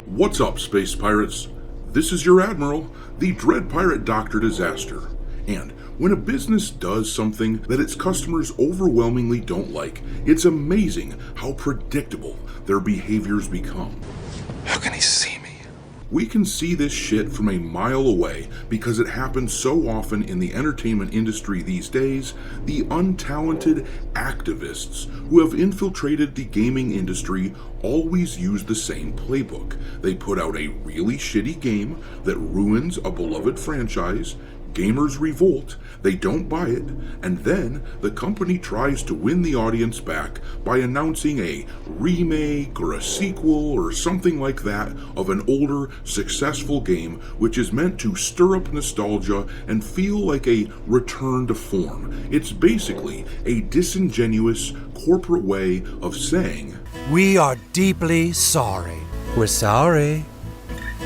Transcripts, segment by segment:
What's up, space pirates? This is your Admiral, the Dread Pirate Dr. Disaster. And when a business does something that its customers overwhelmingly don't like, it's amazing how predictable their behaviors become. How can he see me? We can see this shit from a mile away because it happens so often in the entertainment industry these days. The untalented activists who have infiltrated the gaming industry always use the same playbook. They put out a really shitty game that ruins a beloved franchise. Gamers revolt, they don't buy it, and then the company tries to win the audience back by announcing a remake or a sequel or something like that of an older, successful game which is meant to stir up nostalgia and feel like a return to form. It's basically a disingenuous corporate way of saying, "We are deeply sorry. We're sorry.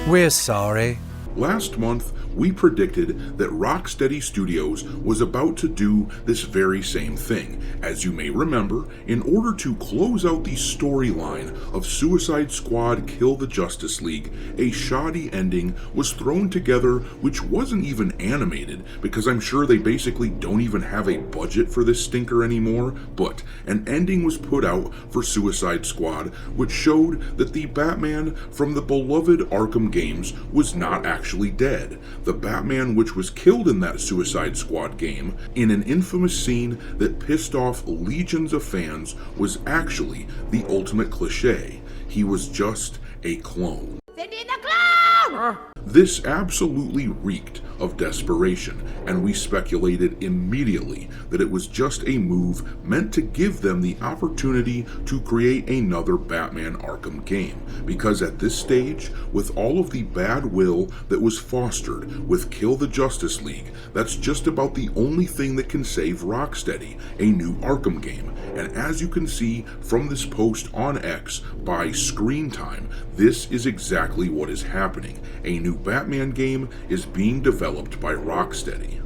We're sorry." Last month, we predicted that Rocksteady Studios was about to do this very same thing. As you may remember, in order to close out the storyline of Suicide Squad Kill the Justice League, a shoddy ending was thrown together which wasn't even animated, because I'm sure they basically don't even have a budget for this stinker anymore, but an ending was put out for Suicide Squad which showed that the Batman from the beloved Arkham games was not actually dead. The Batman which was killed in that Suicide Squad game, in an infamous scene that pissed off legions of fans, was actually the ultimate cliche. He was just a clone. Cindy the clown! This absolutely reeked of desperation, and we speculated immediately that it was just a move meant to give them the opportunity to create another Batman Arkham game, because at this stage, with all of the bad will that was fostered with Kill the Justice League, that's just about the only thing that can save Rocksteady, a new Arkham game. And as you can see from this post on X by Screen Time, this is exactly what is happening. A new Batman game is being developed by Rocksteady.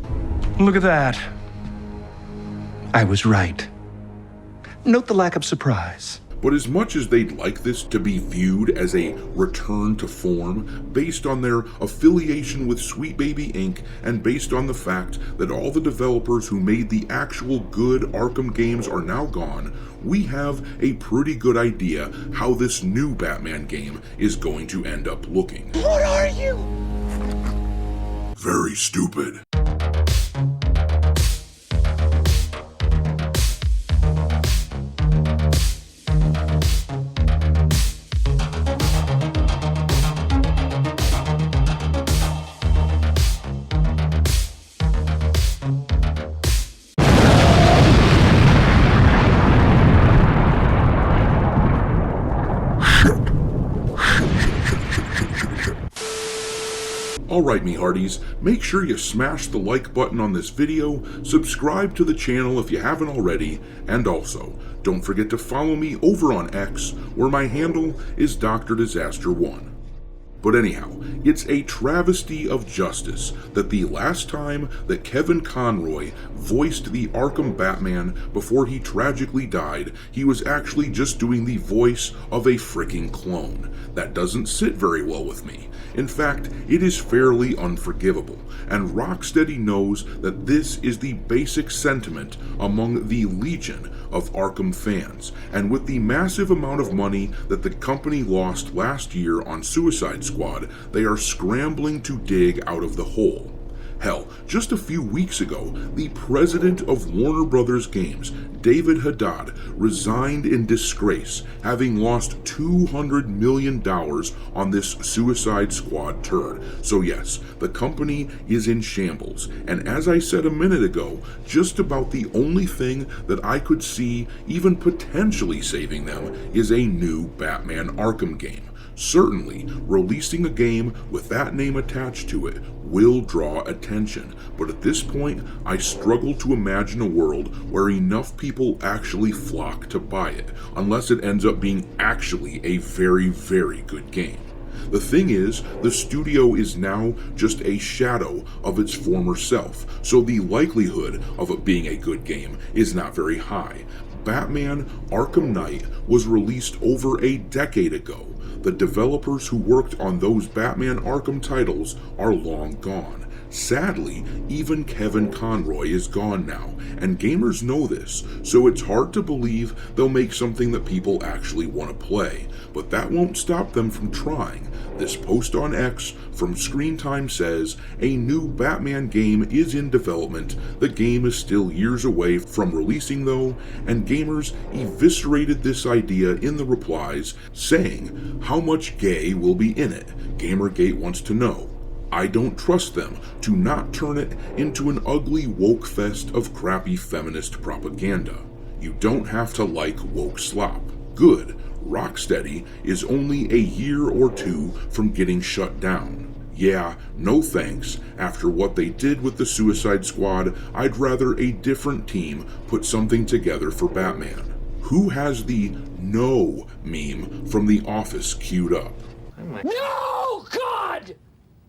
Look at that. I was right. Note the lack of surprise. But as much as they'd like this to be viewed as a return to form, based on their affiliation with Sweet Baby Inc., and based on the fact that all the developers who made the actual good Arkham games are now gone, we have a pretty good idea how this new Batman game is going to end up looking. What are you? Very stupid. Alright, me hearties, make sure you smash the like button on this video, subscribe to the channel if you haven't already, and also, don't forget to follow me over on X, where my handle is Dr. Disaster 1. But anyhow, it's a travesty of justice that the last time that Kevin Conroy voiced the Arkham Batman before he tragically died, he was actually just doing the voice of a freaking clone. That doesn't sit very well with me. In fact, it is fairly unforgivable, and Rocksteady knows that this is the basic sentiment among the legion of Arkham fans, and with the massive amount of money that the company lost last year on Suicide Squad, they are scrambling to dig out of the hole. Hell, just a few weeks ago, the president of Warner Brothers Games, David Haddad, resigned in disgrace, having lost $200 million on this Suicide Squad turd. So yes, the company is in shambles, and as I said a minute ago, just about the only thing that I could see even potentially saving them is a new Batman Arkham game. Certainly, releasing a game with that name attached to it will draw attention, but at this point, I struggle to imagine a world where enough people actually flock to buy it, unless it ends up being actually a very, very good game. The thing is, the studio is now just a shadow of its former self, so the likelihood of it being a good game is not very high. Batman Arkham Knight was released over a decade ago. The developers who worked on those Batman Arkham titles are long gone. Sadly, even Kevin Conroy is gone now, and gamers know this, so it's hard to believe they'll make something that people actually want to play. But that won't stop them from trying. This post on X from Screen Time says, a new Batman game is in development. The game is still years away from releasing though, and gamers eviscerated this idea in the replies, saying, how much gay will be in it? Gamergate wants to know. I don't trust them to not turn it into an ugly woke fest of crappy feminist propaganda. You don't have to like woke slop. Good. Rocksteady is only a year or two from getting shut down. Yeah, no thanks. After what they did with the Suicide Squad, I'd rather a different team put something together for Batman. Who has the no meme from The Office queued up? No, God!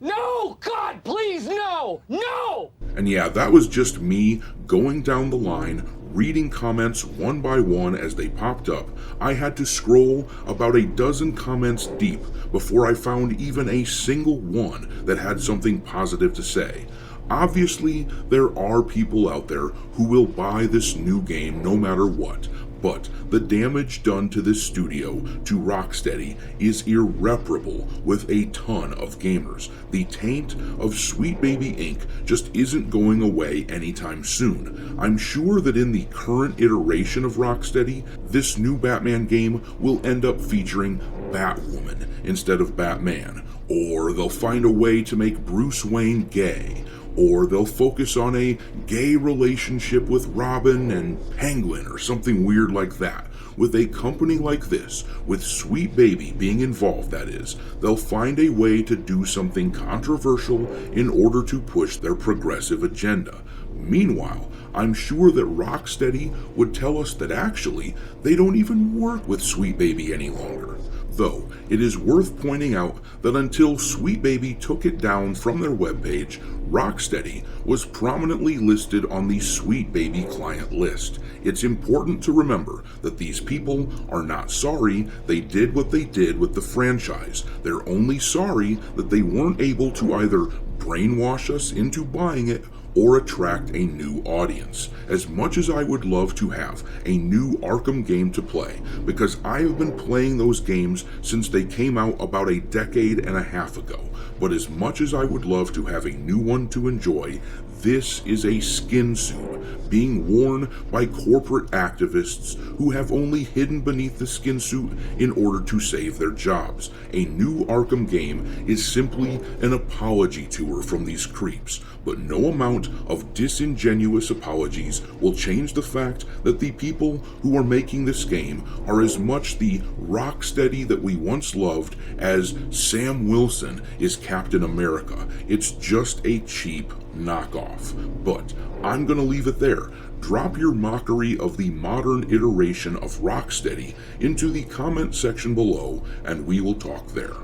No, God, please, no! No! And yeah, that was just me going down the line, reading comments one by one as they popped up. I had to scroll about a dozen comments deep before I found even a single one that had something positive to say. Obviously, there are people out there who will buy this new game no matter what, but the damage done to this studio, to Rocksteady, is irreparable with a ton of gamers. The taint of Sweet Baby Inc. just isn't going away anytime soon. I'm sure that in the current iteration of Rocksteady, this new Batman game will end up featuring Batwoman instead of Batman, or they'll find a way to make Bruce Wayne gay, or they'll focus on a gay relationship with Robin and Penguin or something weird like that. With a company like this, with Sweet Baby being involved that is, they'll find a way to do something controversial in order to push their progressive agenda. Meanwhile, I'm sure that Rocksteady would tell us that actually they don't even work with Sweet Baby any longer. Though, it is worth pointing out that until Sweet Baby took it down from their webpage, Rocksteady was prominently listed on the Sweet Baby client list. It's important to remember that these people are not sorry they did what they did with the franchise. They're only sorry that they weren't able to either brainwash us into buying it or attract a new audience. As much as I would love to have a new Arkham game to play, because I have been playing those games since they came out about a decade and a half ago, but as much as I would love to have a new one to enjoy, this is a skin suit being worn by corporate activists who have only hidden beneath the skin suit in order to save their jobs. A new Arkham game is simply an apology tour from these creeps, but no amount of disingenuous apologies will change the fact that the people who are making this game are as much the Rocksteady that we once loved as Sam Wilson is Captain America. It's just a cheap knockoff. But I'm gonna leave it there. Drop your mockery of the modern iteration of Rocksteady into the comment section below, and we will talk there.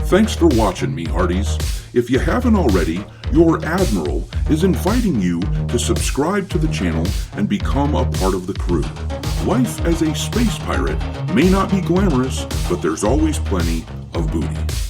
Thanks for watching, me hearties. If you haven't already, your Admiral is inviting you to subscribe to the channel and become a part of the crew. Life as a space pirate may not be glamorous, but there's always plenty of booty.